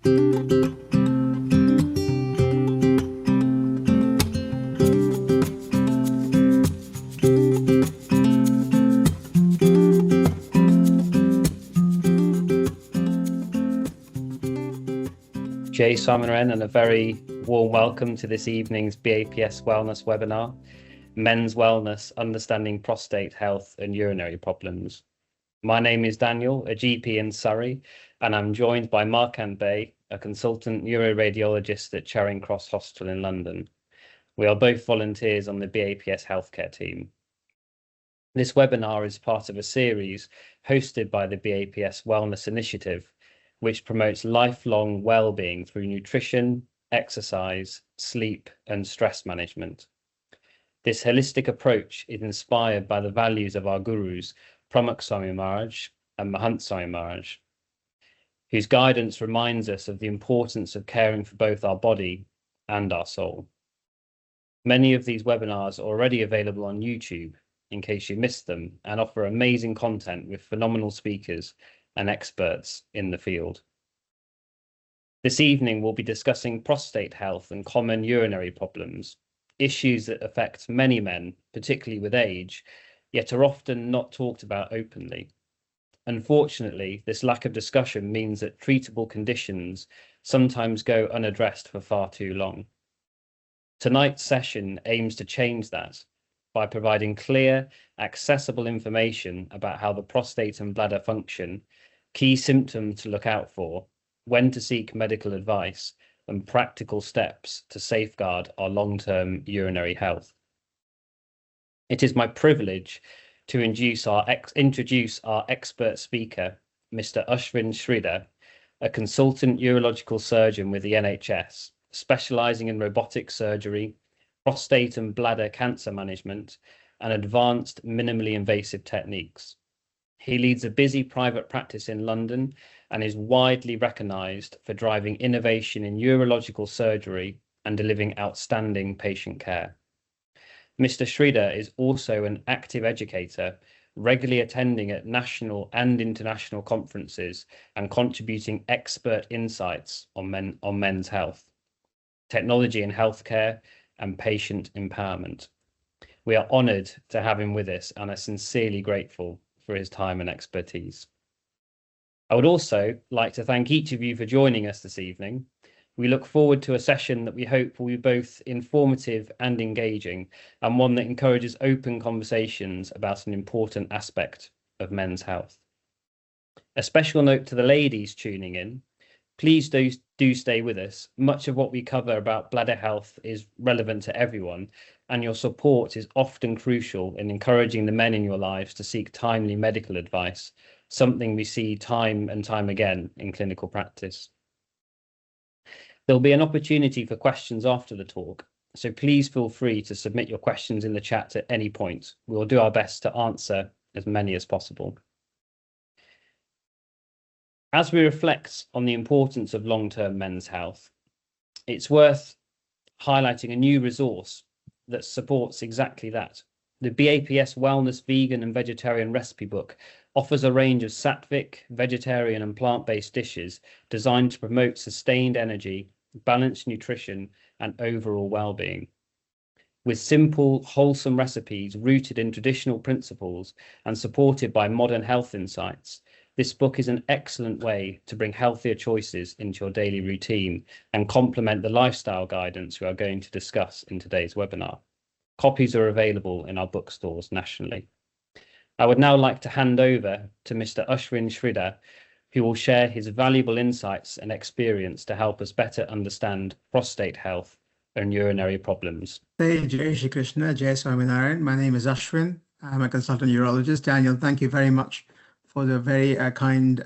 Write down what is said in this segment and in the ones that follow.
Jay Simon Wren, and a very warm welcome to this evening's BAPS Wellness webinar, Men's Wellness, Understanding Prostate Health and Urinary Problems. My name is Daniel, a GP in Surrey, and I'm joined by Markan Bey, a consultant neuroradiologist at Charing Cross Hospital in London. We are both volunteers on the BAPS healthcare team. This webinar is part of a series hosted by the BAPS Wellness Initiative, which promotes lifelong well-being through nutrition, exercise, sleep, and stress management. This holistic approach is inspired by the values of our gurus, Pramukh Swami Maharaj and Mahant Swami Maharaj, whose guidance reminds us of the importance of caring for both our body and our soul. Many of these webinars are already available on YouTube, in case you missed them, and offer amazing content with phenomenal speakers and experts in the field. This evening, we'll be discussing prostate health and common urinary problems, issues that affect many men, particularly with age, yet are often not talked about openly. Unfortunately, this lack of discussion means that treatable conditions sometimes go unaddressed for far too long. Tonight's session aims to change that by providing clear, accessible information about how the prostate and bladder function, key symptoms to look out for, when to seek medical advice, and practical steps to safeguard our long-term urinary health. It is my privilege to introduce our expert speaker, Mr. Ashwin Sridhar, a consultant urological surgeon with the NHS, specialising in robotic surgery, prostate and bladder cancer management, and advanced minimally invasive techniques. He leads a busy private practice in London and is widely recognised for driving innovation in urological surgery and delivering outstanding patient care. Mr. Sridhar is also an active educator, regularly attending at national and international conferences and contributing expert insights on men's health, technology in healthcare, and patient empowerment. We are honoured to have him with us and are sincerely grateful for his time and expertise. I would also like to thank each of you for joining us this evening. We look forward to a session that we hope will be both informative and engaging, and one that encourages open conversations about an important aspect of men's health. A special note to the ladies tuning in, please do stay with us. Much of what we cover about bladder health is relevant to everyone, and your support is often crucial in encouraging the men in your lives to seek timely medical advice, something we see time and time again in clinical practice. There'll be an opportunity for questions after the talk, so please feel free to submit your questions in the chat at any point. We'll do our best to answer as many as possible. As we reflect on the importance of long-term men's health, it's worth highlighting a new resource that supports exactly that. The BAPS Wellness Vegan and Vegetarian Recipe Book offers a range of sattvic, vegetarian and plant-based dishes designed to promote sustained energy, balanced nutrition and overall well-being. With simple, wholesome recipes rooted in traditional principles and supported by modern health insights, this book is an excellent way to bring healthier choices into your daily routine and complement the lifestyle guidance we are going to discuss in today's webinar. Copies are available in our bookstores nationally. I would now like to hand over to Mr. Ashwin Sridhar, who will share his valuable insights and experience to help us better understand prostate health and urinary problems. Hey, Jai Shri Krishna, Jai Swaminarayan. My name is Ashwin. I'm a consultant urologist. Daniel, thank you very much for the very kind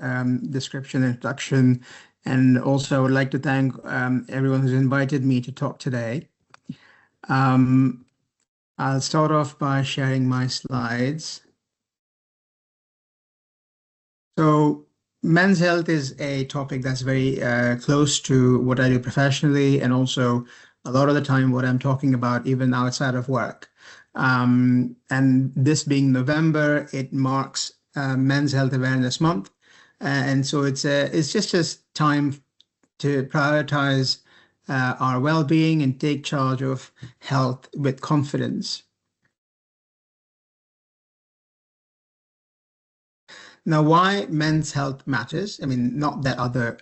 description and introduction. And also I would like to thank everyone who's invited me to talk today. I'll start off by sharing my slides. So men's health is a topic that's very close to what I do professionally, and also a lot of the time what I'm talking about even outside of work. And this being November, it marks Men's Health Awareness Month. And so it's just a time to prioritize our well-being and take charge of health with confidence. Now, why men's health matters? I mean, not that other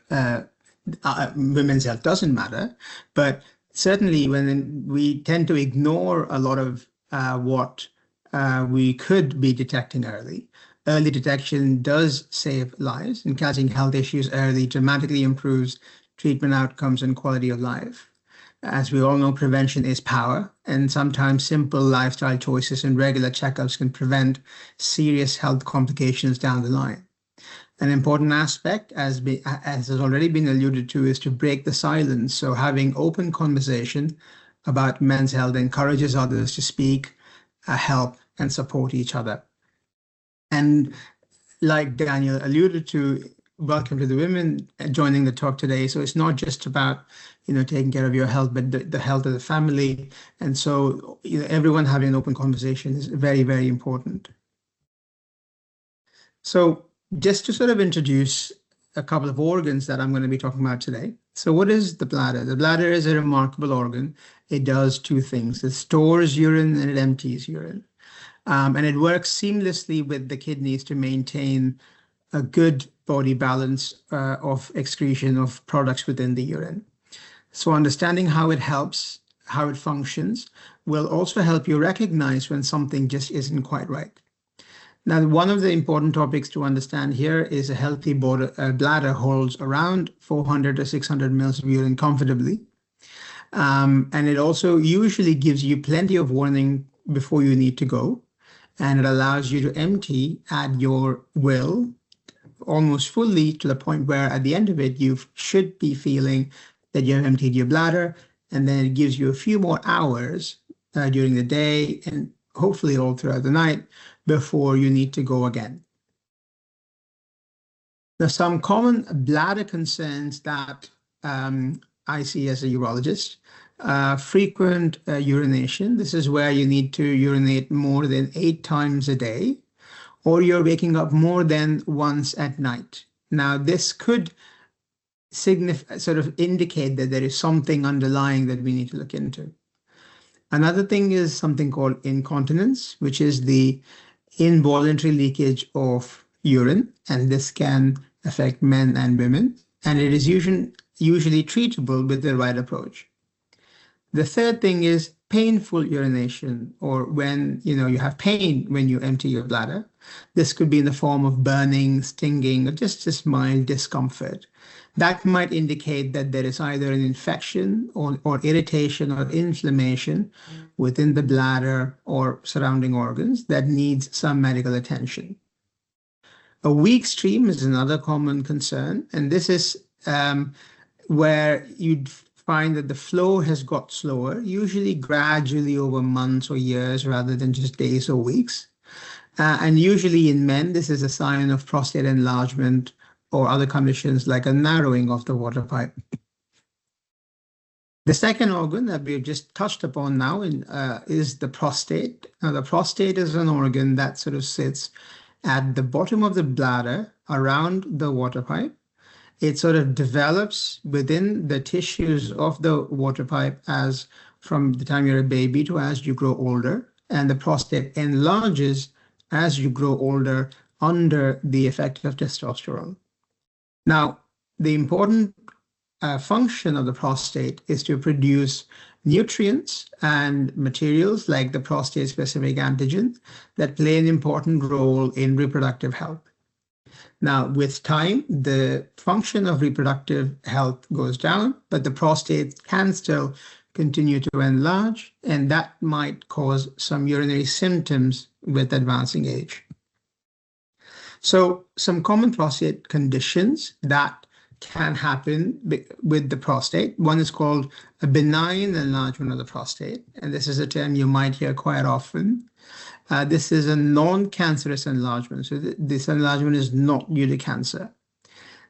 women's health doesn't matter, but certainly when we tend to ignore a lot of what we could be detecting early. Early detection does save lives, and catching health issues early dramatically improves treatment outcomes and quality of life. As we all know, prevention is power, and sometimes simple lifestyle choices and regular checkups can prevent serious health complications down the line. An important aspect, as has already been alluded to, is to break the silence. So having open conversation about men's health encourages others to speak, help, and support each other. And like Daniel alluded to, welcome to the women joining the talk today. So it's not just about, taking care of your health, but the health of the family. And so everyone having an open conversation is very, very important. So just to sort of introduce a couple of organs that I'm going to be talking about today. So what is the bladder? The bladder is a remarkable organ. It does two things. It stores urine and it empties urine. And it works seamlessly with the kidneys to maintain a good body balance of excretion of products within the urine. So understanding how it helps, how it functions, will also help you recognize when something just isn't quite right. Now, one of the important topics to understand here is a healthy bladder holds around 400 to 600 mils of urine comfortably. And it also usually gives you plenty of warning before you need to go. And it allows you to empty at your will, almost fully, to the point where at the end of it, you should be feeling that you have emptied your bladder. And then it gives you a few more hours during the day and hopefully all throughout the night before you need to go again. Now, some common bladder concerns that I see as a urologist. Frequent urination. This is where you need to urinate more than 8 times a day, or you're waking up more than once at night. Now, this could sort of indicate that there is something underlying that we need to look into. Another thing is something called incontinence, which is the involuntary leakage of urine, and this can affect men and women, and it is usually treatable with the right approach. The third thing is painful urination, or when you have pain when you empty your bladder. This could be in the form of burning, stinging, or just mild discomfort. That might indicate that there is either an infection or irritation or inflammation within the bladder or surrounding organs that needs some medical attention. A weak stream is another common concern, and this is where you'd find that the flow has got slower, usually gradually over months or years rather than just days or weeks. And usually in men, this is a sign of prostate enlargement or other conditions like a narrowing of the water pipe. The second organ that we've just touched upon now is the prostate. Now, the prostate is an organ that sort of sits at the bottom of the bladder around the water pipe. It sort of develops within the tissues of the water pipe as from the time you're a baby to as you grow older. And the prostate enlarges as you grow older under the effect of testosterone. Now, the important function of the prostate is to produce nutrients and materials like the prostate-specific antigen that play an important role in reproductive health. Now, with time, the function of reproductive health goes down, but the prostate can still continue to enlarge, and that might cause some urinary symptoms with advancing age. So some common prostate conditions that can happen with the prostate. One is called a benign enlargement of the prostate, and this is a term you might hear quite often. This is a non-cancerous enlargement, so this enlargement is not due to cancer.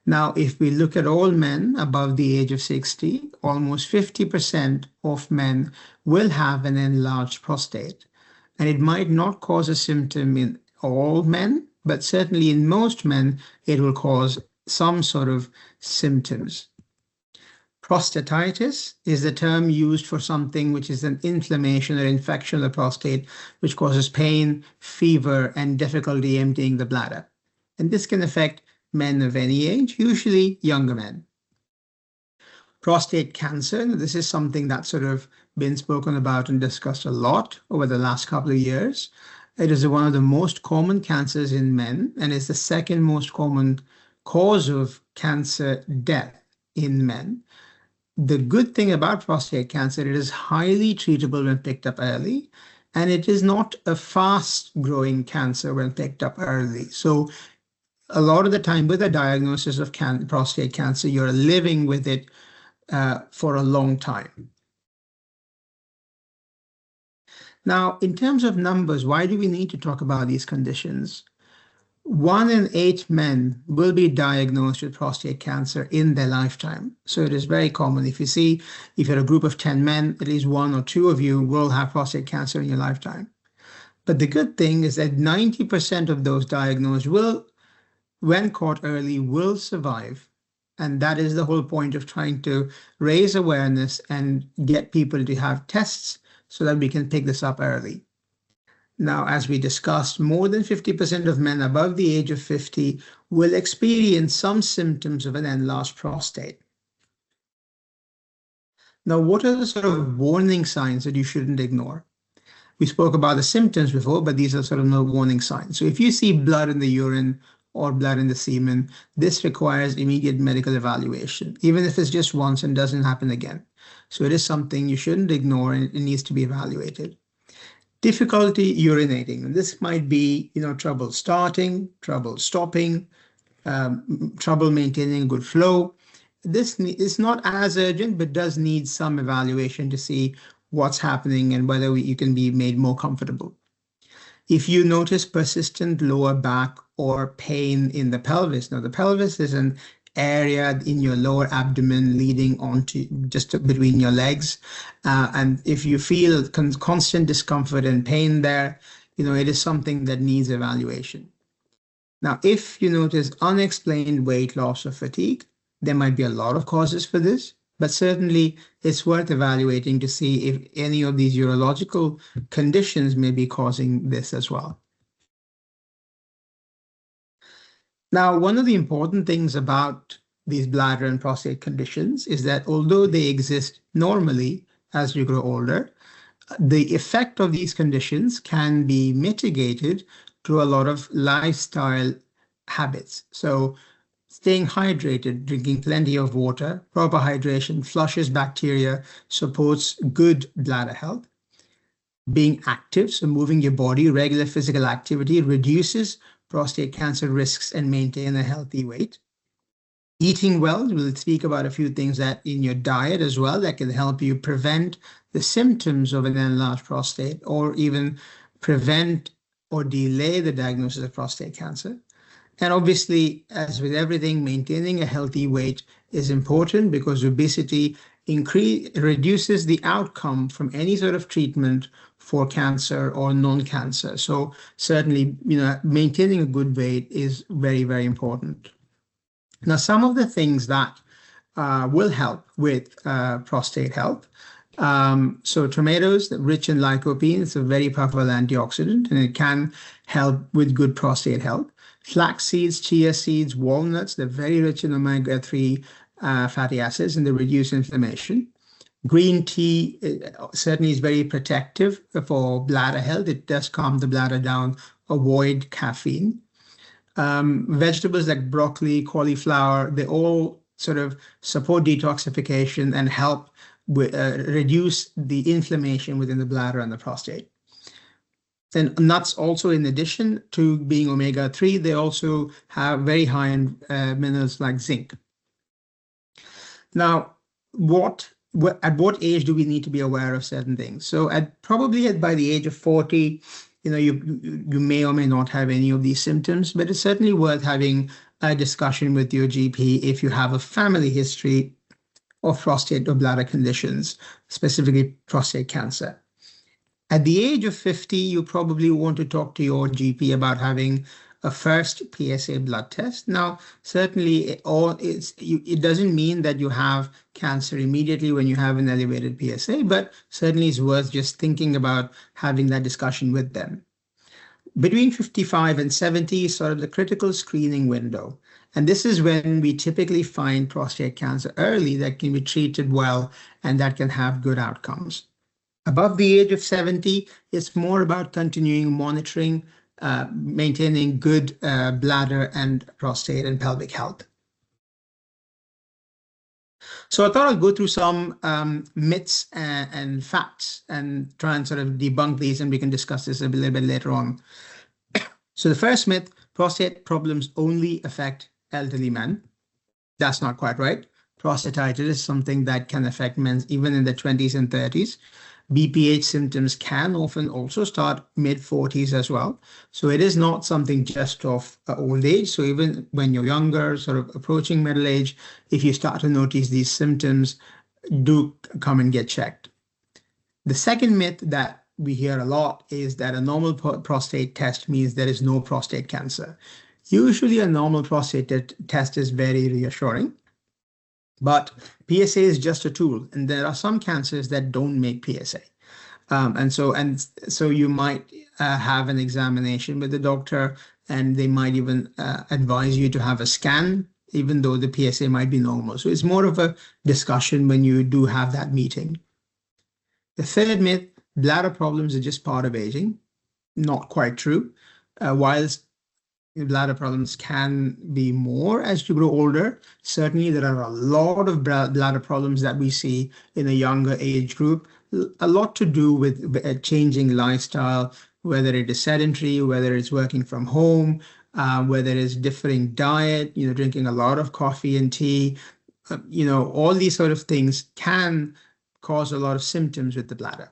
Now, if we look at all men above the age of 60, almost 50% of men will have an enlarged prostate, and it might not cause a symptom in all men, but certainly in most men, it will cause some sort of symptoms. Prostatitis is the term used for something which is an inflammation or infection of the prostate, which causes pain, fever, and difficulty emptying the bladder. And this can affect men of any age, usually younger men. Prostate cancer, this is something that's sort of been spoken about and discussed a lot over the last couple of years. It is one of the most common cancers in men and is the second most common cause of cancer death in men. The good thing about prostate cancer, it is highly treatable when picked up early, and it is not a fast-growing cancer when picked up early. So a lot of the time with a diagnosis of prostate cancer, you're living with it for a long time. Now, in terms of numbers, why do we need to talk about these conditions? 1 in 8 men will be diagnosed with prostate cancer in their lifetime. So it is very common. If you're a group of 10 men, at least 1 or 2 of you will have prostate cancer in your lifetime. But the good thing is that 90% of those diagnosed will, when caught early, will survive. And that is the whole point of trying to raise awareness and get people to have tests so that we can pick this up early. Now, as we discussed, more than 50% of men above the age of 50 will experience some symptoms of an enlarged prostate. Now, what are the sort of warning signs that you shouldn't ignore? We spoke about the symptoms before, but these are sort of no warning signs. So if you see blood in the urine or blood in the semen, this requires immediate medical evaluation, even if it's just once and doesn't happen again. So it is something you shouldn't ignore, and it needs to be evaluated. Difficulty urinating. And this might be, trouble starting, trouble stopping, trouble maintaining good flow. This is not as urgent, but does need some evaluation to see what's happening and whether you can be made more comfortable. If you notice persistent lower back or pain in the pelvis, now the pelvis is an area in your lower abdomen leading onto just between your legs. And if you feel constant discomfort and pain there, it is something that needs evaluation. Now, if you notice unexplained weight loss or fatigue, there might be a lot of causes for this, but certainly it's worth evaluating to see if any of these urological conditions may be causing this as well. Now, one of the important things about these bladder and prostate conditions is that although they exist normally as you grow older, the effect of these conditions can be mitigated through a lot of lifestyle habits. So staying hydrated, drinking plenty of water, proper hydration flushes bacteria, supports good bladder health. Being active, so moving your body, regular physical activity reduces prostate cancer risks and maintain a healthy weight. Eating well, we'll speak about a few things that in your diet as well that can help you prevent the symptoms of an enlarged prostate or even prevent or delay the diagnosis of prostate cancer. And obviously, as with everything, maintaining a healthy weight is important because obesity reduces the outcome from any sort of treatment for cancer or non-cancer. So certainly, maintaining a good weight is very, very important. Now, some of the things that will help with prostate health. So tomatoes, rich in lycopene, it's a very powerful antioxidant, and it can help with good prostate health. Flax seeds, chia seeds, walnuts, they're very rich in omega-3 fatty acids, and they reduce inflammation. Green tea certainly is very protective for bladder health. It does calm the bladder down, avoid caffeine. Vegetables like broccoli, cauliflower, they all sort of support detoxification and help reduce the inflammation within the bladder and the prostate. Then nuts also, in addition to being omega-3, they also have very high in minerals like zinc. Now, at what age do we need to be aware of certain things? So probably by the age of 40, you may or may not have any of these symptoms, but it's certainly worth having a discussion with your GP if you have a family history of prostate or bladder conditions, specifically prostate cancer. At the age of 50, you probably want to talk to your GP about having a first PSA blood test. Now, certainly, it doesn't mean that you have cancer immediately when you have an elevated PSA, but certainly it's worth just thinking about having that discussion with them. Between 55 and 70 is sort of the critical screening window. And this is when we typically find prostate cancer early that can be treated well and that can have good outcomes. Above the age of 70, it's more about continuing monitoring, maintaining good bladder and prostate and pelvic health. So I thought I'd go through some myths and facts and try and sort of debunk these, and we can discuss this a little bit later on. So the first myth, prostate problems only affect elderly men. That's not quite right. Prostatitis is something that can affect men even in their 20s and 30s. BPH symptoms can often also start mid-40s as well. So it is not something just of old age. So even when you're younger, sort of approaching middle age, if you start to notice these symptoms, do come and get checked. The second myth that we hear a lot is that a normal prostate test means there is no prostate cancer. Usually a normal prostate test is very reassuring, but PSA is just a tool, and there are some cancers that don't make PSA. And so you might have an examination with the doctor, and they might even advise you to have a scan, even though the PSA might be normal. So it's more of a discussion when you do have that meeting. The third myth, bladder problems are just part of aging. Not quite true. Whilst bladder problems can be more as you grow older, certainly there are a lot of bladder problems that we see in a younger age group, a lot to do with a changing lifestyle, whether it is sedentary, whether it's working from home, whether it's differing diet, drinking a lot of coffee and tea, all these sort of things can cause a lot of symptoms with the bladder.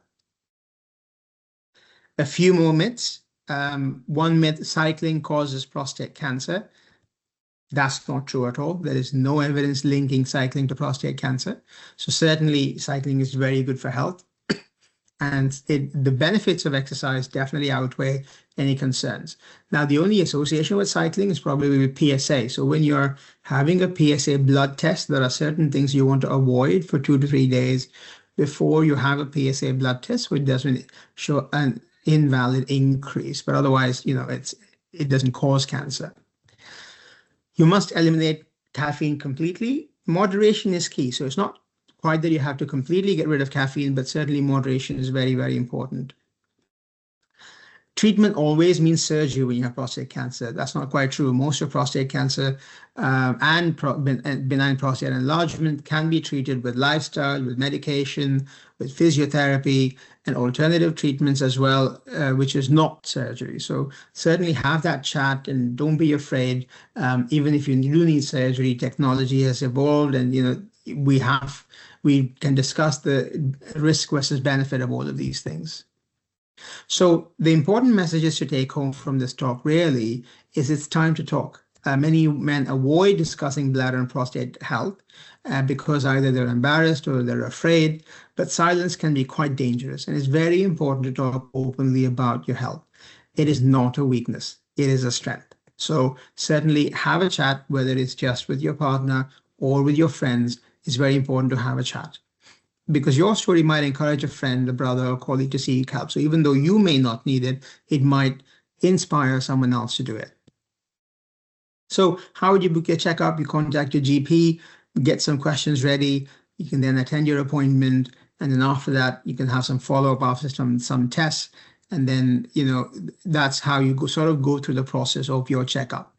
A few more myths. One myth, cycling causes prostate cancer. That's not true at all. There is no evidence linking cycling to prostate cancer. So certainly cycling is very good for health. And the benefits of exercise definitely outweigh any concerns. Now, the only association with cycling is probably with PSA. So when you're having a PSA blood test, there are certain things you want to avoid for 2 to 3 days before you have a PSA blood test, which doesn't show an invalid increase, but otherwise, it doesn't cause cancer. You must eliminate caffeine completely. Moderation is key. So it's not quite that you have to completely get rid of caffeine, but certainly moderation is very, very important. Treatment always means surgery when you have prostate cancer. That's not quite true. Most of prostate cancer and benign prostate enlargement can be treated with lifestyle, with medication, with physiotherapy, and alternative treatments as well, which is not surgery. So certainly have that chat and don't be afraid. Even if you do need surgery, technology has evolved, and we can discuss the risk versus benefit of all of these things. So the important messages to take home from this talk really is it's time to talk. Many men avoid discussing bladder and prostate health because either they're embarrassed or they're afraid, but silence can be quite dangerous. And it's very important to talk openly about your health. It is not a weakness. It is a strength. So certainly have a chat, whether it's just with your partner or with your friends. It's very important to have a chat, because your story might encourage a friend, a brother, or colleague to seek help. So even though you may not need it, it might inspire someone else to do it. So how would you book your checkup? You contact your GP, get some questions ready. You can then attend your appointment. And then after that, you can have some follow-up after some tests. And then, that's how you go through the process of your checkup.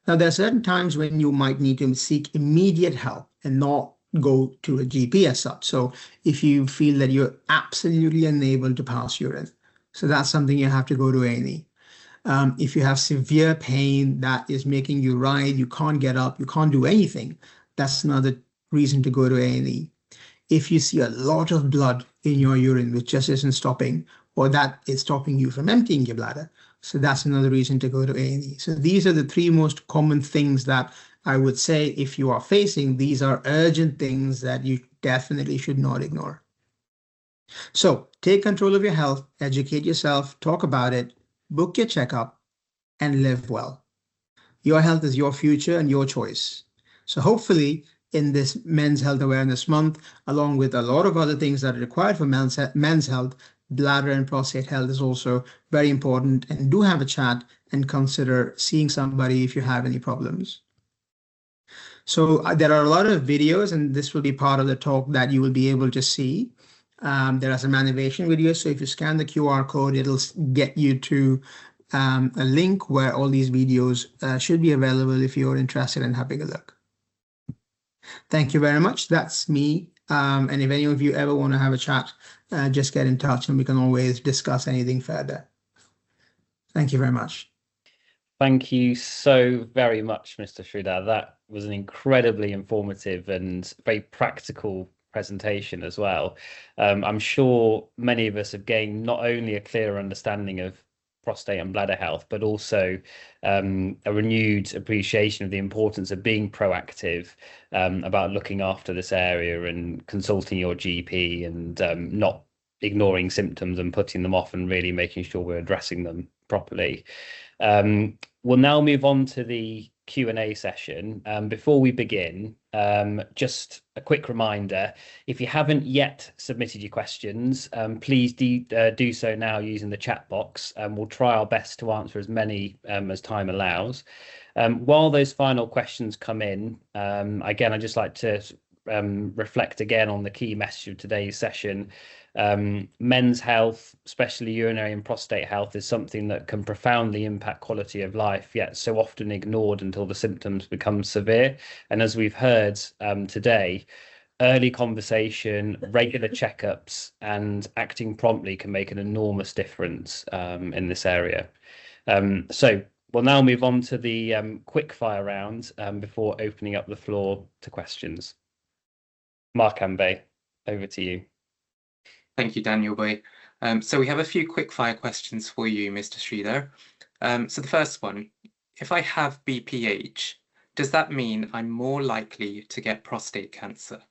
Now, there are certain times when you might need to seek immediate help and not go to a GP as such. So if you feel that you're absolutely unable to pass urine, so that's something you have to go to A&E. If you have severe pain that is making you writhe, you can't get up, you can't do anything, that's another reason to go to A&E. If you see a lot of blood in your urine, which just isn't stopping, or that is stopping you from emptying your bladder, so that's another reason to go to A&E. So these are the 3 most common things that I would say if you are facing. These are urgent things that you definitely should not ignore. So take control of your health, educate yourself, talk about it, book your checkup, and live well. Your health is your future and your choice. So hopefully in this Men's Health Awareness Month, along with a lot of other things that are required for men's health, bladder and prostate health is also very important. And do have a chat and consider seeing somebody if you have any problems. So there are a lot of videos, and this will be part of the talk that you will be able to see. There are some animation videos. So if you scan the QR code, it'll get you to a link where all these videos should be available if you're interested in having a look. Thank you very much. That's me. And if any of you ever want to have a chat, just get in touch and we can always discuss anything further. Thank you very much. Thank you so very much, Mr. Sridhar. That was an incredibly informative and very practical presentation as well. I'm sure many of us have gained not only a clearer understanding of prostate and bladder health, but also a renewed appreciation of the importance of being proactive about looking after this area and consulting your GP and not ignoring symptoms and putting them off and really making sure we're addressing them properly. We'll now move on to the Q&A session. Before we begin, just a quick reminder, if you haven't yet submitted your questions, please do so now using the chat box, and we'll try our best to answer as many as time allows. While those final questions come in, again, I'd just like to reflect again on the key message of today's session. Men's health, especially urinary and prostate health, is something that can profoundly impact quality of life, yet so often ignored until the symptoms become severe. And as we've heard today, early conversation, regular checkups, and acting promptly can make an enormous difference in this area. So we'll now move on to the quick fire round before opening up the floor to questions. Mark Ambe, over to you. Thank you, Daniel Boy. So we have a few quick fire questions for you, Mr. Sridhar. So the first one, if I have BPH, does that mean I'm more likely to get prostate cancer?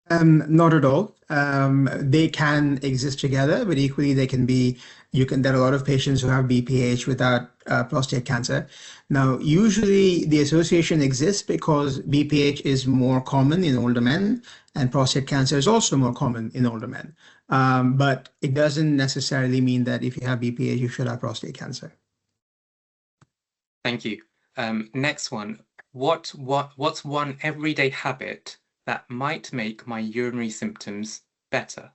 Not at all. They can exist together, but equally they can be, there are a lot of patients who have BPH without prostate cancer. Now, usually the association exists because BPH is more common in older men and prostate cancer is also more common in older men. But it doesn't necessarily mean that if you have BPH, you should have prostate cancer. Thank you. Next one, what's one everyday habit that might make my urinary symptoms better?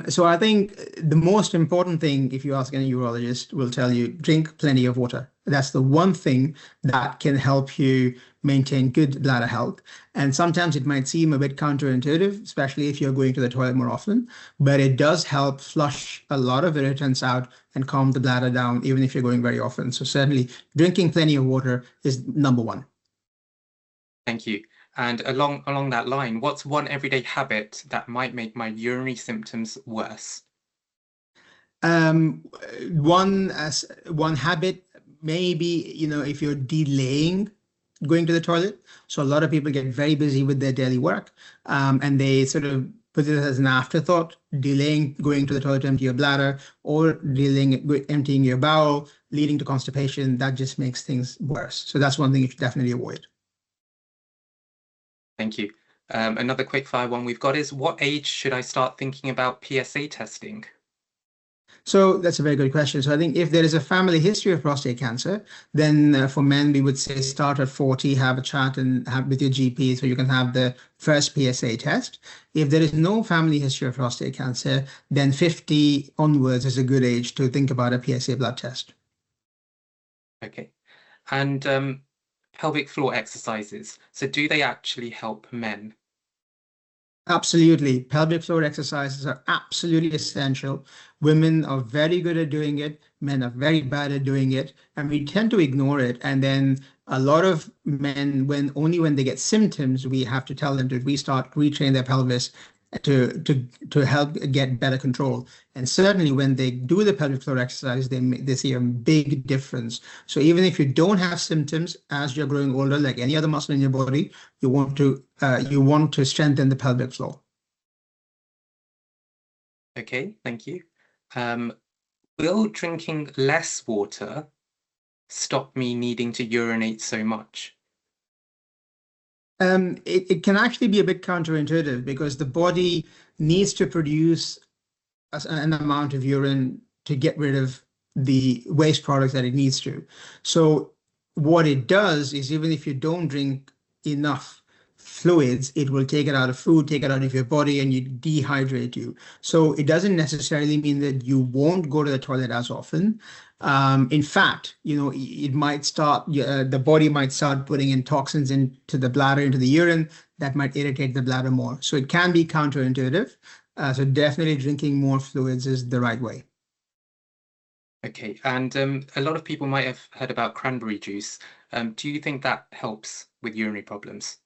So I think the most important thing, if you ask any urologist, will tell you drink plenty of water. That's the one thing that can help you maintain good bladder health. And sometimes it might seem a bit counterintuitive, especially if you're going to the toilet more often, but it does help flush a lot of irritants out and calm the bladder down, even if you're going very often. So certainly drinking plenty of water is number one. Thank you. And along that line, what's one everyday habit that might make my urinary symptoms worse? One habit, maybe, if you're delaying going to the toilet. So a lot of people get very busy with their daily work, and they sort of put it as an afterthought, delaying going to the toilet to empty your bladder or delaying emptying your bowel, leading to constipation. That just makes things worse. So that's one thing you should definitely avoid. Thank you. Another quick fire one we've got is, what age should I start thinking about PSA testing? So that's a very good question. So I think if there is a family history of prostate cancer, then for men, we would say start at 40, have a chat and have with your GP so you can have the first PSA test. If there is no family history of prostate cancer, then 50 onwards is a good age to think about a PSA blood test. Okay. And pelvic floor exercises. So do they actually help men? Absolutely. Pelvic floor exercises are absolutely essential. Women are very good at doing it. Men are very bad at doing it. And we tend to ignore it. And then a lot of men, only when they get symptoms, we have to tell them to retrain their pelvis to help get better control. And certainly when they do the pelvic floor exercise, they see a big difference. So even if you don't have symptoms as you're growing older, like any other muscle in your body, you want to strengthen the pelvic floor. Okay, thank you. will drinking less water stop me needing to urinate so much? It can actually be a bit counterintuitive because the body needs to produce an amount of urine to get rid of the waste products that it needs to. So what it does is even if you don't drink enough fluids, it will take it out of food, take it out of your body, and you dehydrate you. So it doesn't necessarily mean that you won't go to the toilet as often. In fact, it might start, the body might start putting in toxins into the bladder, into the urine, that might irritate the bladder more. So it can be counterintuitive. So definitely drinking more fluids is the right way. Okay, and a lot of people might have heard about cranberry juice. Do you think that helps with urinary problems?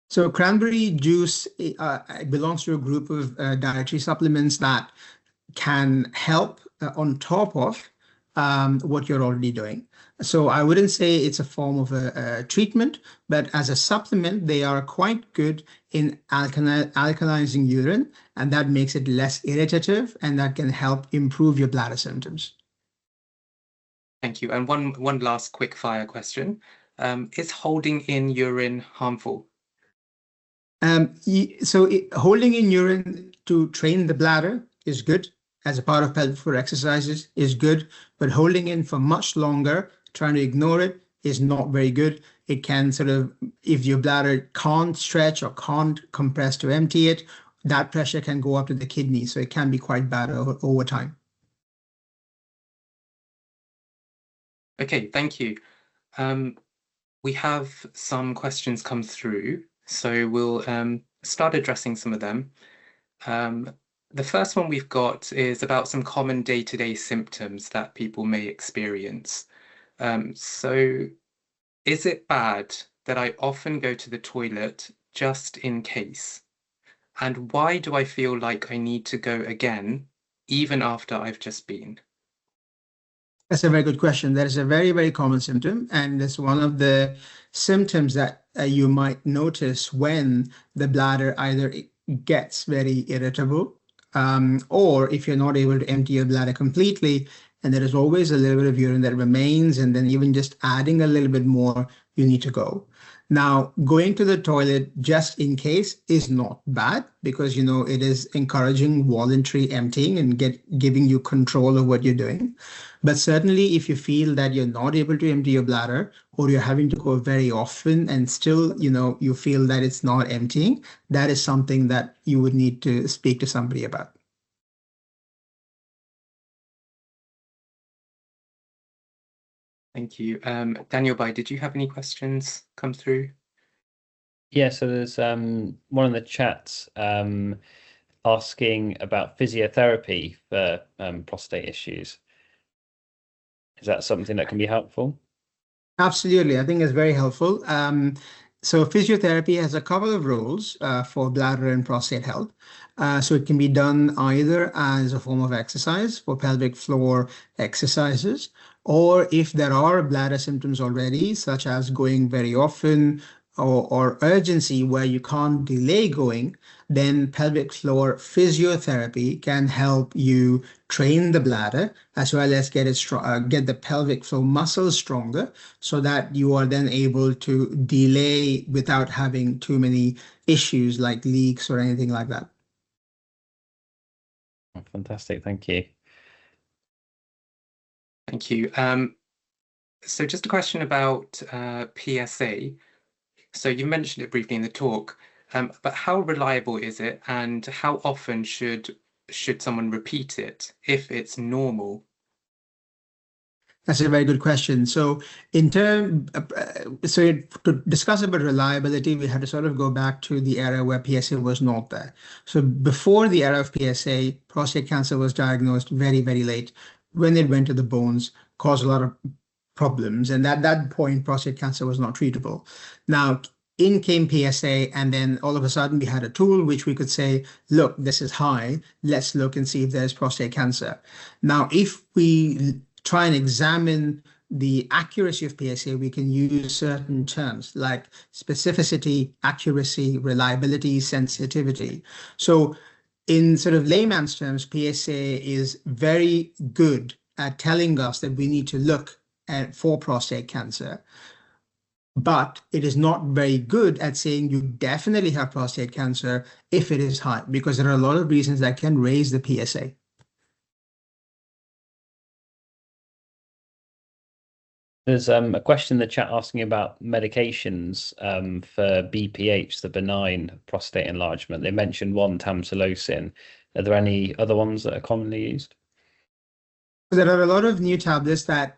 So cranberry juice belongs to a group of dietary supplements that can help on top of what you're already doing. So I wouldn't say it's a form of a treatment, but as a supplement, they are quite good in alkalizing urine, and that makes it less irritative, and that can help improve your bladder symptoms. Thank you. And one last quick fire question. Is holding in urine harmful? Holding in urine to train the bladder is good, as a part of pelvic floor exercises is good, but holding in for much longer, trying to ignore it, is not very good. It can sort of, if your bladder can't stretch or can't compress to empty it, that pressure can go up to the kidney. So it can be quite bad over time. Okay, thank you. We have some questions come through, so we'll start addressing some of them. The first one we've got is about some common day-to-day symptoms that people may experience. So is it bad that I often go to the toilet just in case? And why do I feel like I need to go again, even after I've just been? That's a very good question. That is a very, very common symptom. And it's one of the symptoms that you might notice when the bladder either gets very irritable, or if you're not able to empty your bladder completely, and there is always a little bit of urine that remains, and then even just adding a little bit more, you need to go. Now, going to the toilet just in case is not bad because, it is encouraging voluntary emptying and giving you control of what you're doing. But certainly if you feel that you're not able to empty your bladder or you're having to go very often and still, you feel that it's not emptying, that is something that you would need to speak to somebody about. Thank you. Daniel Bai, did you have any questions come through? Yeah, so there's one in the chat asking about physiotherapy for prostate issues. Is that something that can be helpful? Absolutely. I think it's very helpful. So physiotherapy has a couple of roles for bladder and prostate health. So it can be done either as a form of exercise for pelvic floor exercises, or if there are bladder symptoms already, such as going very often or urgency where you can't delay going, then pelvic floor physiotherapy can help you train the bladder as well as get the pelvic floor muscles stronger so that you are then able to delay without having too many issues like leaks or anything like that. Fantastic, thank you. Thank you. So just a question about PSA. So you mentioned it briefly in the talk, but how reliable is it, and how often should someone repeat it if it's normal? That's a very good question. So to discuss about reliability, we had to sort of go back to the era where PSA was not there. So before the era of PSA, prostate cancer was diagnosed very, very late. When it went to the bones, caused a lot of problems. And at that point, prostate cancer was not treatable. Now, in came PSA, and then all of a sudden we had a tool which we could say, look, this is high. Let's look and see if there's prostate cancer. Now, if we try and examine the accuracy of PSA, we can use certain terms like specificity, accuracy, reliability, sensitivity. So in sort of layman's terms, PSA is very good at telling us that we need to look for prostate cancer, but it is not very good at saying you definitely have prostate cancer if it is high, because there are a lot of reasons that can raise the PSA. There's a question in the chat asking about medications for BPH, the benign prostate enlargement. They mentioned one, tamsulosin. Are there any other ones that are commonly used? There are a lot of new tablets that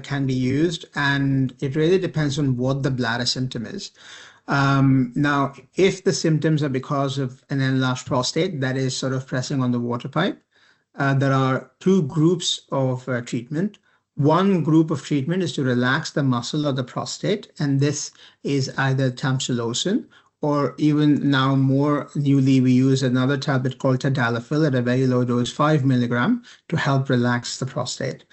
can be used, and it really depends on what the bladder symptom is. Now, if the symptoms are because of an enlarged prostate that is sort of pressing on the water pipe, there are two groups of treatment. One group of treatment is to relax the muscle of the prostate, and this is either tamsulosin, or even now more newly, we use another tablet called tadalafil at a very low dose, 5 milligram, to help relax the prostate.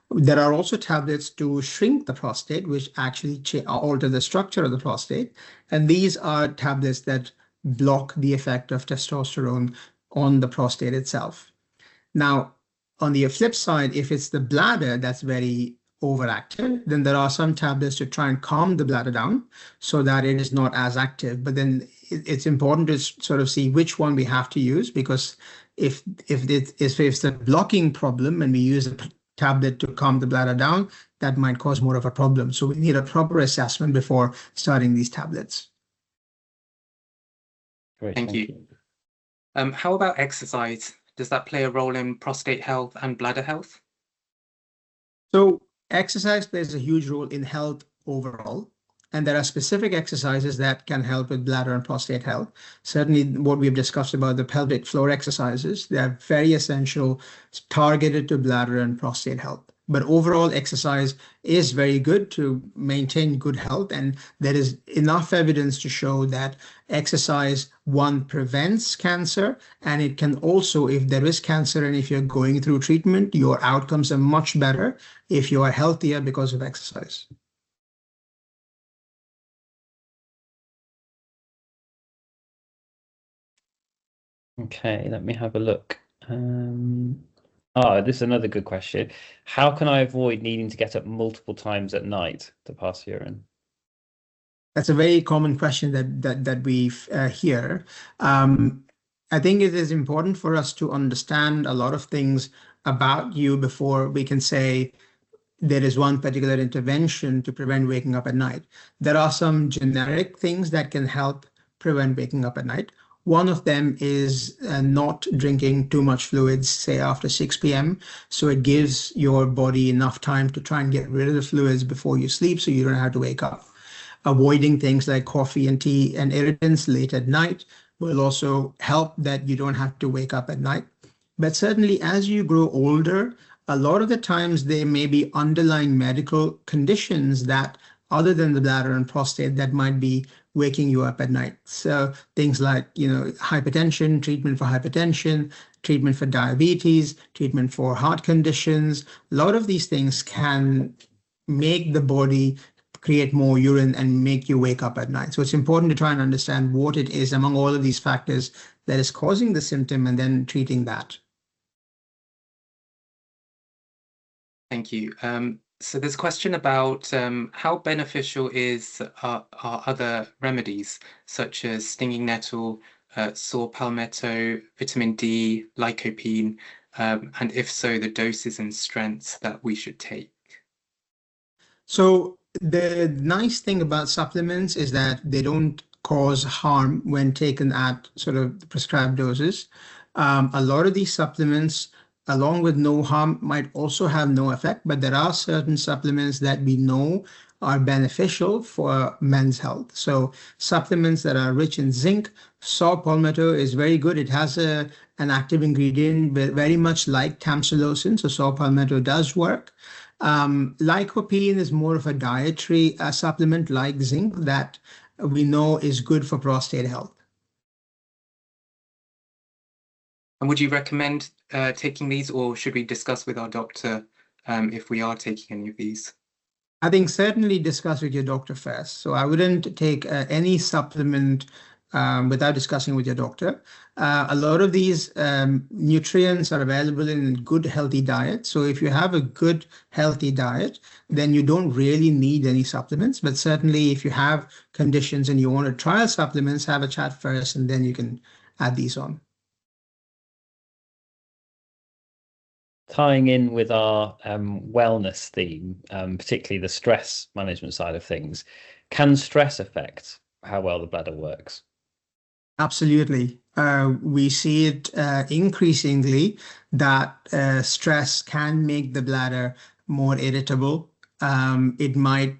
There are also tablets to shrink the prostate, which actually alter the structure of the prostate. And these are tablets that block the effect of testosterone on the prostate itself. Now, on the flip side, if it's the bladder that's very overactive, then there are some tablets to try and calm the bladder down so that it is not as active. But then it's important to sort of see which one we have to use, because if it's a blocking problem and we use a tablet to calm the bladder down, that might cause more of a problem. So we need a proper assessment before starting these tablets. Great, Thank you. How about exercise? Does that play a role in prostate health and bladder health? So exercise plays a huge role in health overall. And there are specific exercises that can help with bladder and prostate health. Certainly what we've discussed about the pelvic floor exercises, they are very essential, targeted to bladder and prostate health. But overall exercise is very good to maintain good health. And there is enough evidence to show that exercise, one, prevents cancer. And it can also, if there is cancer and if you're going through treatment, your outcomes are much better if you are healthier because of exercise. Okay, let me have a look. This is another good question. How can I avoid needing to get up multiple times at night to pass urine? That's a very common question that we hear. I think it is important for us to understand a lot of things about you before we can say there is one particular intervention to prevent waking up at night. There are some generic things that can help prevent waking up at night. One of them is not drinking too much fluids, say after 6 p.m. So it gives your body enough time to try and get rid of the fluids before you sleep so you don't have to wake up. Avoiding things like coffee and tea and irritants late at night will also help that you don't have to wake up at night. But certainly as you grow older, a lot of the times there may be underlying medical conditions that, other than the bladder and prostate, that might be waking you up at night. So things like, hypertension, treatment for hypertension, treatment for diabetes, treatment for heart conditions. A lot of these things can make the body create more urine and make you wake up at night. So it's important to try and understand what it is among all of these factors that is causing the symptom and then treating that. Thank you. So there's a question about how beneficial are other remedies such as stinging nettle, saw palmetto, vitamin D, lycopene, and if so, the doses and strengths that we should take. So the nice thing about supplements is that they don't cause harm when taken at sort of the prescribed doses. A lot of these supplements, along with no harm, might also have no effect, but there are certain supplements that we know are beneficial for men's health. So supplements that are rich in zinc, saw palmetto is very good. It has an active ingredient very much like tamsulosin, so saw palmetto does work. Lycopene is more of a dietary supplement like zinc that we know is good for prostate health. And would you recommend taking these, or should we discuss with our doctor if we are taking any of these? I think certainly discuss with your doctor first. So I wouldn't take any supplement without discussing with your doctor. A lot of these nutrients are available in good, healthy diet. So if you have a good, healthy diet, then you don't really need any supplements. But certainly if you have conditions and you want to trial supplements, have a chat first, and then you can add these on. Tying in with our wellness theme, particularly the stress management side of things, can stress affect how well the bladder works? Absolutely. We see it increasingly that stress can make the bladder more irritable. It might,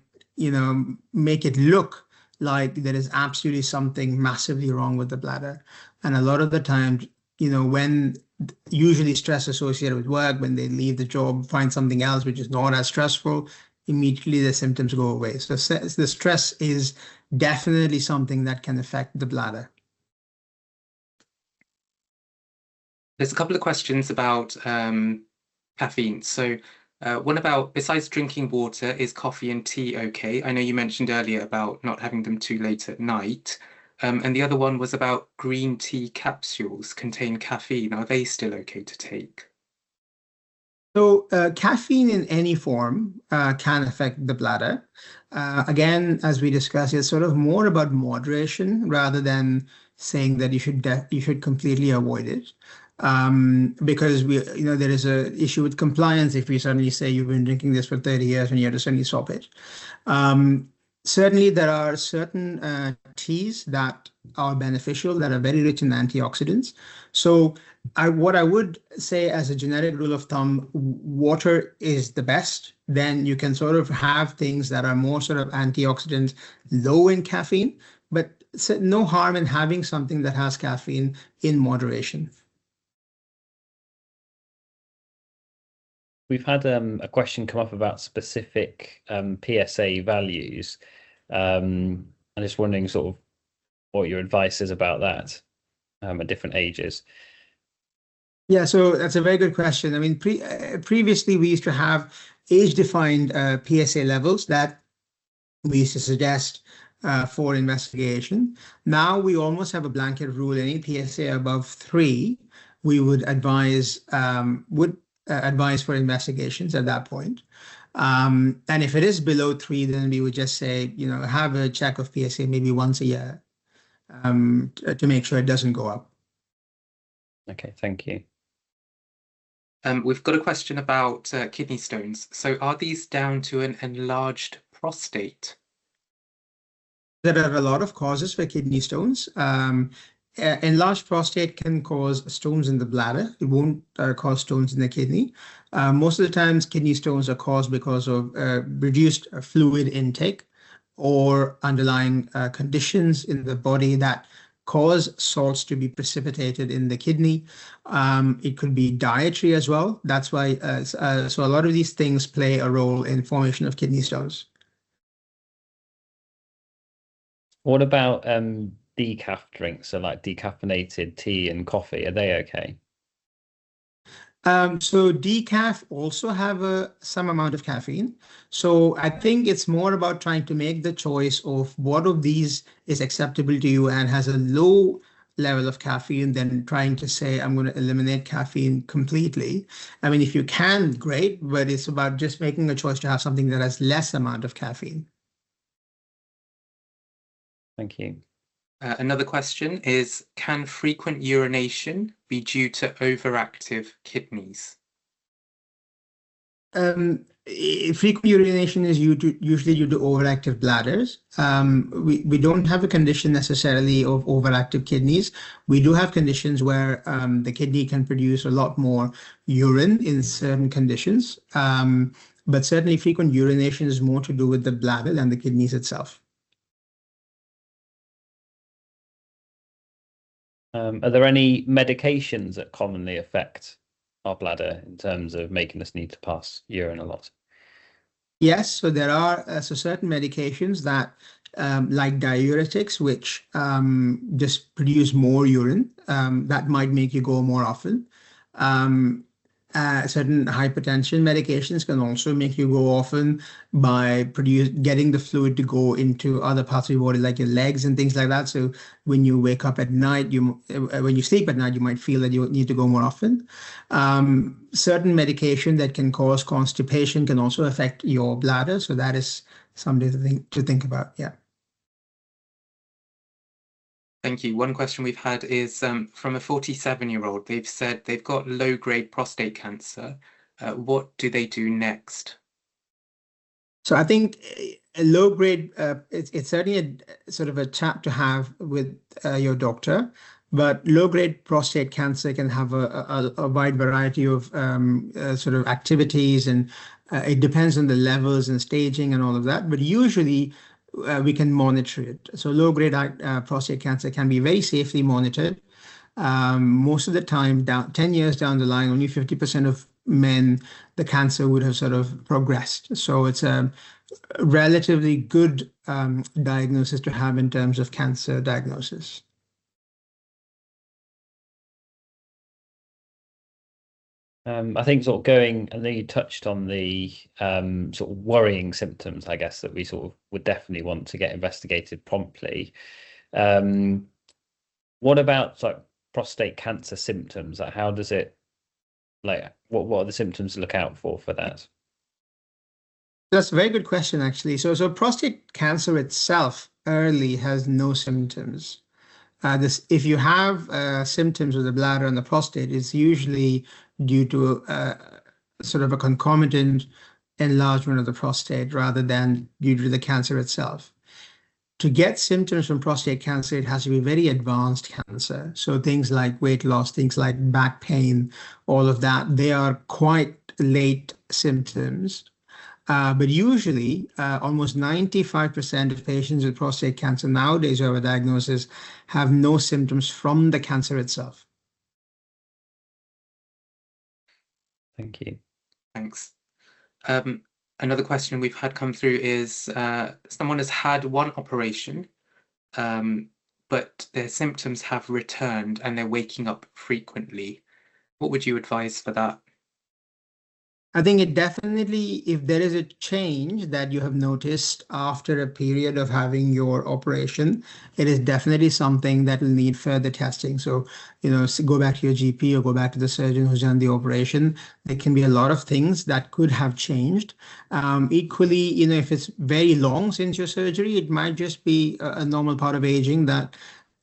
make it look like there is absolutely something massively wrong with the bladder. And a lot of the time, when usually stress associated with work, when they leave the job, find something else which is not as stressful, immediately the symptoms go away. So the stress is definitely something that can affect the bladder. There's a couple of questions about caffeine. So one about, besides drinking water, is coffee and tea okay? I know you mentioned earlier about not having them too late at night. And the other one was about green tea capsules contain caffeine. Are they still okay to take? So caffeine in any form can affect the bladder. Again, as we discussed, it's sort of more about moderation rather than saying that you should completely avoid it. Because there is a issue with compliance if we suddenly say you've been drinking this for 30 years and you have to suddenly stop it. Certainly, there are certain teas that are beneficial, that are very rich in antioxidants. So what I would say as a generic rule of thumb, water is the best. Then you can sort of have things that are more sort of antioxidants, low in caffeine, but no harm in having something that has caffeine in moderation. We've had a question come up about specific PSA values. I'm just wondering sort of what your advice is about that at different ages. Yeah, so that's a very good question. I mean, previously we used to have age-defined PSA levels that we used to suggest for investigation. Now we almost have a blanket rule. Any PSA above 3, we would advise for investigations at that point. And if it is below 3, then we would just say, have a check of PSA maybe once a year to make sure it doesn't go up. Okay, thank you. We've got a question about kidney stones. So are these down to an enlarged prostate? There are a lot of causes for kidney stones. Enlarged prostate can cause stones in the bladder. It won't cause stones in the kidney. Most of the times, kidney stones are caused because of reduced fluid intake or underlying conditions in the body that cause salts to be precipitated in the kidney. It could be dietary as well. That's why, so a lot of these things play a role in formation of kidney stones. What about decaf drinks, so like decaffeinated tea and coffee? Are they okay? So decaf also have some amount of caffeine. So I think it's more about trying to make the choice of what of these is acceptable to you and has a low level of caffeine than trying to say, I'm going to eliminate caffeine completely. I mean, if you can, great, but it's about just making a choice to have something that has less amount of caffeine. Thank you. Another question is, can frequent urination be due to overactive kidneys? Frequent urination is usually due to overactive bladders. We don't have a condition necessarily of overactive kidneys. We do have conditions where the kidney can produce a lot more urine in certain conditions. But certainly frequent urination is more to do with the bladder than the kidneys itself. Are there any medications that commonly affect our bladder in terms of making us need to pass urine a lot? Yes, so there are certain medications that, like diuretics, which just produce more urine, that might make you go more often. Certain hypertension medications can also make you go often by getting the fluid to go into other parts of your body, like your legs and things like that. So when you wake up at night, when you sleep at night, you might feel that you need to go more often. Certain medication that can cause constipation can also affect your bladder. So that is something to think about. Yeah. Thank you. One question we've had is from a 47-year-old. They've said they've got low-grade prostate cancer. What do they do next? So I think a low grade, it's certainly a sort of a chat to have with your doctor, but low grade prostate cancer can have a wide variety of sort of activities, and it depends on the levels and staging and all of that. But usually we can monitor it. So low grade prostate cancer can be very safely monitored. Most of the time, 10 years down the line, only 50% of men, the cancer would have sort of progressed. So it's a relatively good diagnosis to have in terms of cancer diagnosis. I think sort of going, I know you touched on the sort of worrying symptoms, I guess, that we sort of would definitely want to get investigated promptly. What about like prostate cancer symptoms? Like how does it, like what are the symptoms to look out for that? That's a very good question, actually. So prostate cancer itself early has no symptoms. If you have symptoms of the bladder and the prostate, it's usually due to sort of a concomitant enlargement of the prostate rather than due to the cancer itself. To get symptoms from prostate cancer, it has to be very advanced cancer. So things like weight loss, things like back pain, all of that, they are quite late symptoms. But usually, almost 95% of patients with prostate cancer nowadays who have a diagnosis have no symptoms from the cancer itself. Thank you. Thanks. Another question we've had come through is someone has had one operation, but their symptoms have returned and they're waking up frequently. What would you advise for that? I think it definitely, if there is a change that you have noticed after a period of having your operation, it is definitely something that will need further testing. So, go back to your GP or go back to the surgeon who's done the operation. There can be a lot of things that could have changed. Equally, if it's very long since your surgery, it might just be a normal part of aging that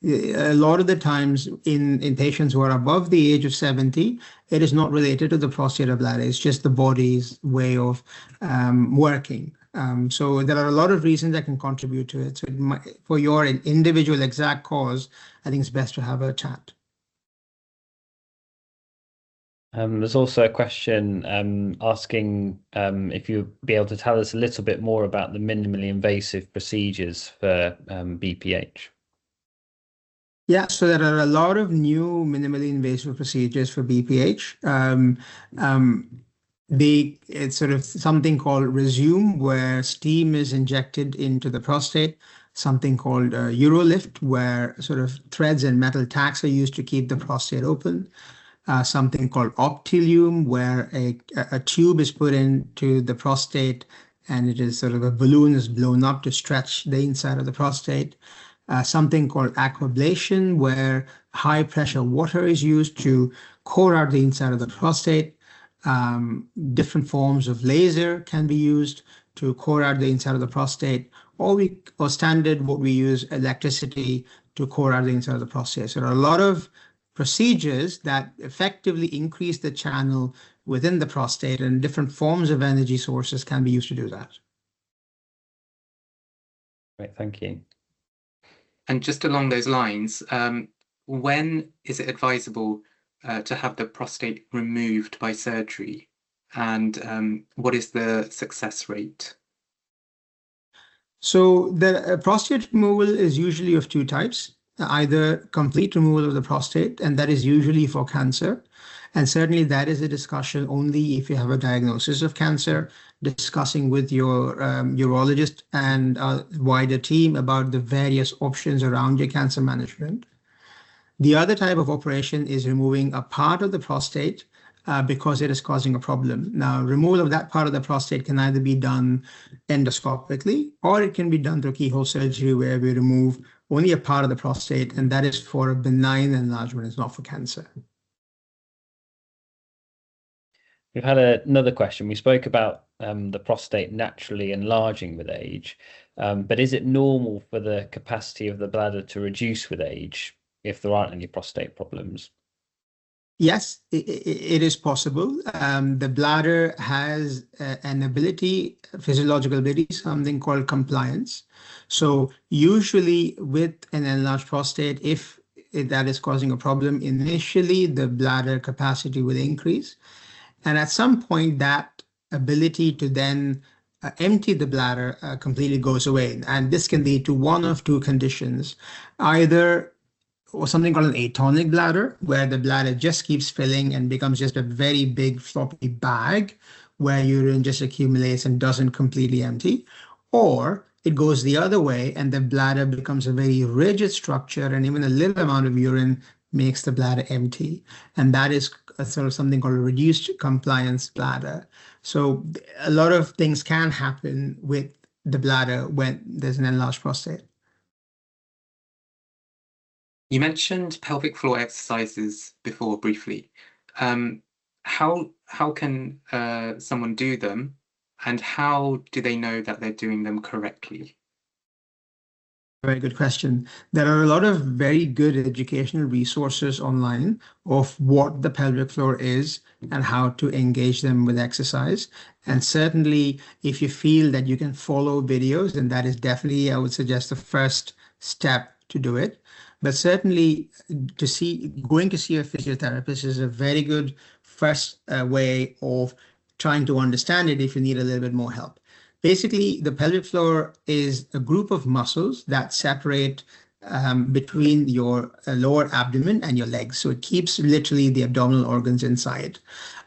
a lot of the times in patients who are above the age of 70, it is not related to the prostate or bladder. It's just the body's way of working. So there are a lot of reasons that can contribute to it. So for your individual exact cause, I think it's best to have a chat. There's also a question asking if you'd be able to tell us a little bit more about the minimally invasive procedures for BPH. Yeah, so there are a lot of new minimally invasive procedures for BPH. It's sort of something called Resume, where steam is injected into the prostate, something called Urolift, where sort of threads and metal tacks are used to keep the prostate open. Something called Optilium, where a tube is put into the prostate and it is sort of a balloon is blown up to stretch the inside of the prostate. Something called aquablation, where high pressure water is used to core out the inside of the prostate. Different forms of laser can be used to core out the inside of the prostate, or standard what we use electricity to core out the inside of the prostate. So there are a lot of procedures that effectively increase the channel within the prostate, and different forms of energy sources can be used to do that. Great, thank you. And just along those lines, when is it advisable to have the prostate removed by surgery? And what is the success rate? So the prostate removal is usually of two types, either complete removal of the prostate, and that is usually for cancer. And certainly that is a discussion only if you have a diagnosis of cancer, discussing with your urologist and a wider team about the various options around your cancer management. The other type of operation is removing a part of the prostate because it is causing a problem. Now, removal of that part of the prostate can either be done endoscopically or it can be done through keyhole surgery where we remove only a part of the prostate, and that is for a benign enlargement, it's not for cancer. We've had another question. We spoke about the prostate naturally enlarging with age, but is it normal for the capacity of the bladder to reduce with age if there aren't any prostate problems? Yes, it is possible. The bladder has an ability, physiological ability, something called compliance. So usually with an enlarged prostate, if that is causing a problem, initially the bladder capacity will increase. And at some point, that ability to then empty the bladder completely goes away. And this can lead to one of two conditions, either or something called an atonic bladder, where the bladder just keeps filling and becomes just a very big floppy bag where urine just accumulates and doesn't completely empty, or it goes the other way and the bladder becomes a very rigid structure and even a little amount of urine makes the bladder empty. And that is a sort of something called a reduced compliance bladder. So a lot of things can happen with the bladder when there's an enlarged prostate. You mentioned pelvic floor exercises before briefly. How can someone do them, and how do they know that they're doing them correctly? Very good question. There are a lot of very good educational resources online of what the pelvic floor is and how to engage them with exercise. And certainly, if you feel that you can follow videos, then that is definitely, I would suggest, the first step to do it. But certainly, going to see a physiotherapist is a very good first way of trying to understand it if you need a little bit more help. Basically, the pelvic floor is a group of muscles that separate between your lower abdomen and your legs. So it keeps literally the abdominal organs inside.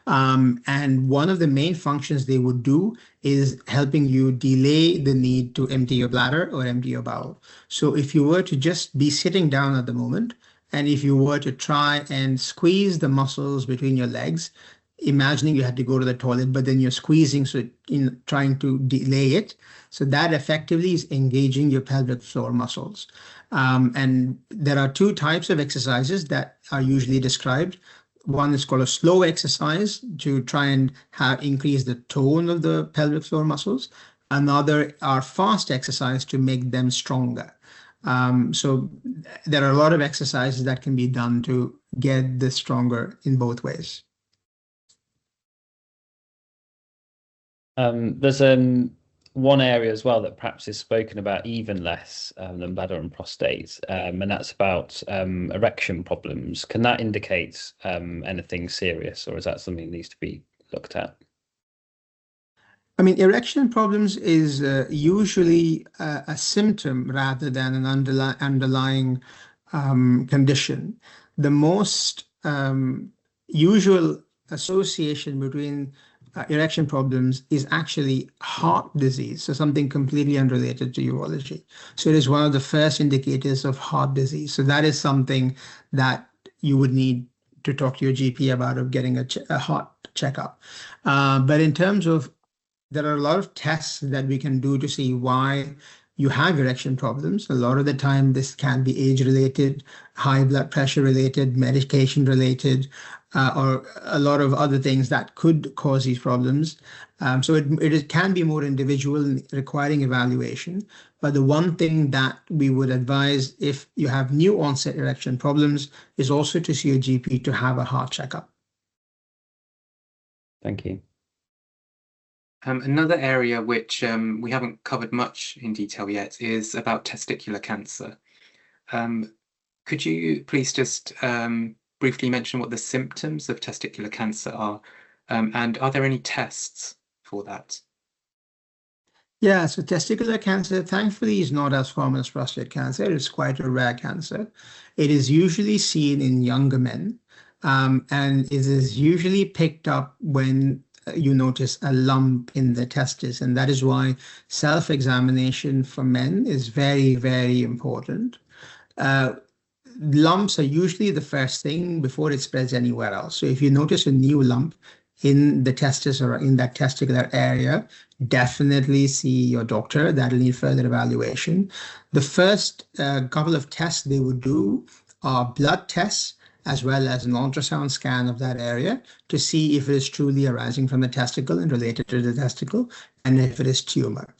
And one of the main functions they would do is helping you delay the need to empty your bladder or empty your bowel. So if you were to just be sitting down at the moment, and if you were to try and squeeze the muscles between your legs, imagining you had to go to the toilet, but then you're squeezing, so trying to delay it. So that effectively is engaging your pelvic floor muscles. And there are two types of exercises that are usually described. One is called a slow exercise to try and increase the tone of the pelvic floor muscles. Another are fast exercise to make them stronger. So there are a lot of exercises that can be done to get this stronger in both ways. There's one area as well that perhaps is spoken about even less than bladder and prostate, and that's about erection problems. Can that indicate anything serious, or is that something that needs to be looked at? I mean, erection problems is usually a symptom rather than an underlying condition. The most usual association between erection problems is actually heart disease, so something completely unrelated to urology. So it is one of the first indicators of heart disease. So that is something that you would need to talk to your GP about, of getting a heart checkup. But in terms of, there are a lot of tests that we can do to see why you have erection problems. A lot of the time, this can be age-related, high blood pressure-related, medication-related, or a lot of other things that could cause these problems. So it can be more individual, requiring evaluation. But the one thing that we would advise if you have new onset erection problems is also to see a GP to have a heart checkup. Thank you. Another area which we haven't covered much in detail yet is about testicular cancer. Could you please just briefly mention what the symptoms of testicular cancer are, and are there any tests for that? Yeah, so testicular cancer, thankfully, is not as common as prostate cancer. It's quite a rare cancer. It is usually seen in younger men, and it is usually picked up when you notice a lump in the testis, and that is why self-examination for men is very, very important. lumps are usually the first thing before it spreads anywhere else. So if you notice a new lump in the testis or in that testicular area, definitely see your doctor. That'll need further evaluation. The first couple of tests they would do are blood tests as well as an ultrasound scan of that area to see if it is truly arising from the testicle and related to the testicle, and if it is tumor.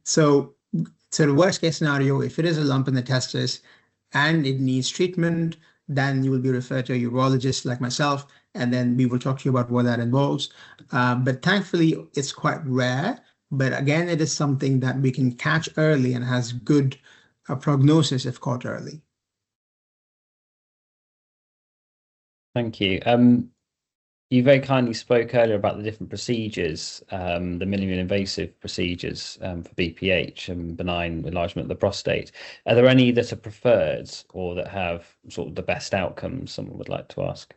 So the worst case scenario, if it is a lump in the testis and it needs treatment, then you will be referred to a urologist like myself, and then we will talk to you about what that involves. But thankfully, it's quite rare. But again, it is something that we can catch early and has good prognosis if caught early. Thank you. You very kindly spoke earlier about the different procedures, the minimally invasive procedures for BPH and benign enlargement of the prostate. Are there any that are preferred or that have sort of the best outcomes, someone would like to ask?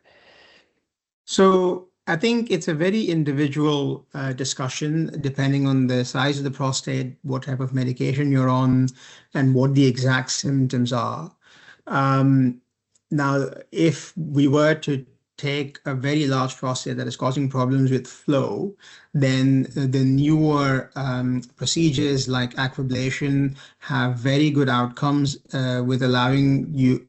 So I think it's a very individual discussion depending on the size of the prostate, what type of medication you're on, and what the exact symptoms are. Now, if we were to take a very large prostate that is causing problems with flow, then the newer procedures like aquablation have very good outcomes with allowing you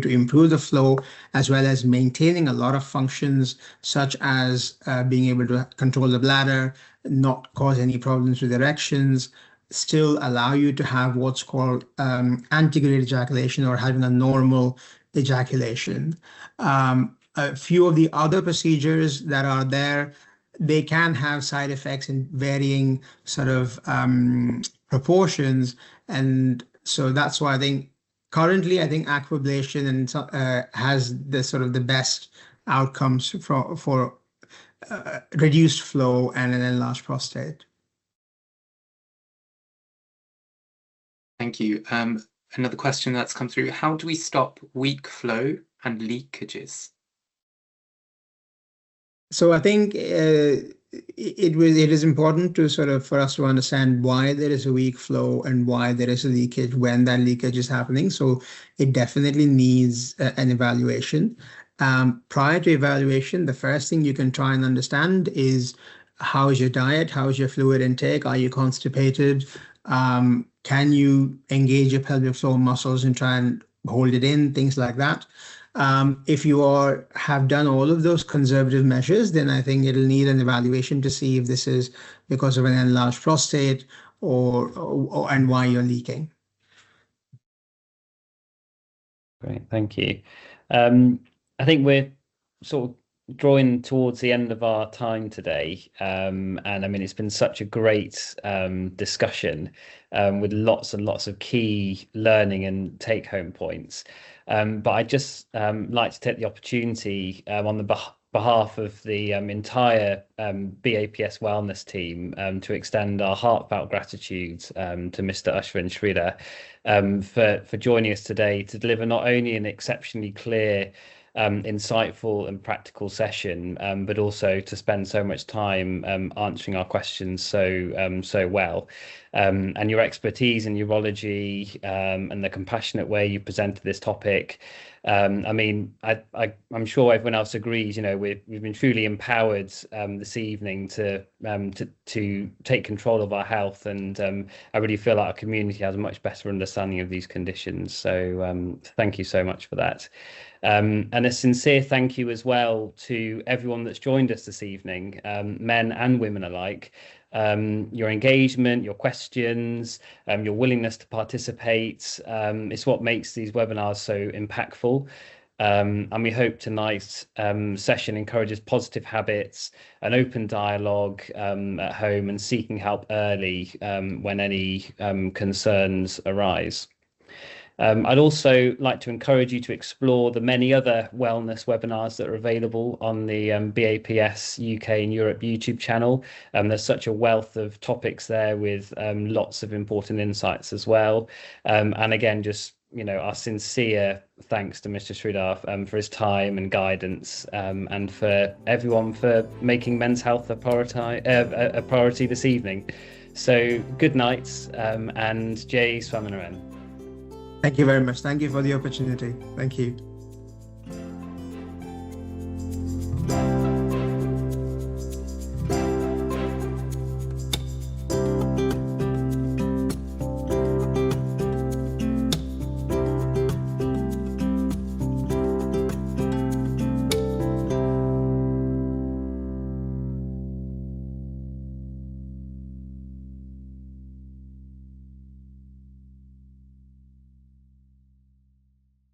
to improve the flow, as well as maintaining a lot of functions such as being able to control the bladder, not cause any problems with erections, still allow you to have what's called antegrade ejaculation or having a normal ejaculation. A few of the other procedures that are there, they can have side effects in varying sort of proportions. And so that's why I think currently, I think aquablation and has the sort of the best outcomes for reduced flow and an enlarged prostate. Thank you. Another question that's come through: how do we stop weak flow and leakages? So I think it is important to sort of for us to understand why there is a weak flow and why there is a leakage when that leakage is happening. So it definitely needs an evaluation. Prior to evaluation, the first thing you can try and understand is how is your diet, how is your fluid intake, are you constipated, can you engage your pelvic floor muscles and try and hold it in, things like that. If you have done all of those conservative measures, then I think it'll need an evaluation to see if this is because of an enlarged prostate and why you're leaking. Great, thank you. I think we're sort of drawing towards the end of our time today, and I mean it's been such a great discussion with lots and lots of key learning and take-home points. But I'd just like to take the opportunity on the behalf of the entire BAPS wellness team to extend our heartfelt gratitude to Mr. Ashwin Sridhar for joining us today to deliver not only an exceptionally clear, insightful and practical session, but also to spend so much time answering our questions so well. And your expertise in urology and the compassionate way you presented this topic. I mean, I'm sure everyone else agrees. You know, we've been truly empowered this evening to take control of our health, and I really feel like our community has a much better understanding of these conditions. So thank you so much for that. And a sincere thank you as well to everyone that's joined us this evening, men and women alike. Your engagement, your questions, your willingness to participate is what makes these webinars so impactful. And we hope tonight's session encourages positive habits, an open dialogue at home, and seeking help early when any concerns arise. I'd also like to encourage you to explore the many other wellness webinars that are available on the BAPS UK and Europe YouTube channel. There's such a wealth of topics there with lots of important insights as well. And again, just our sincere thanks to Mr. Sridhar for his time and guidance, and for everyone for making men's health a priority this evening. So good night, and Jai Swaminarayan. Thank you very much. Thank you for the opportunity. Thank you.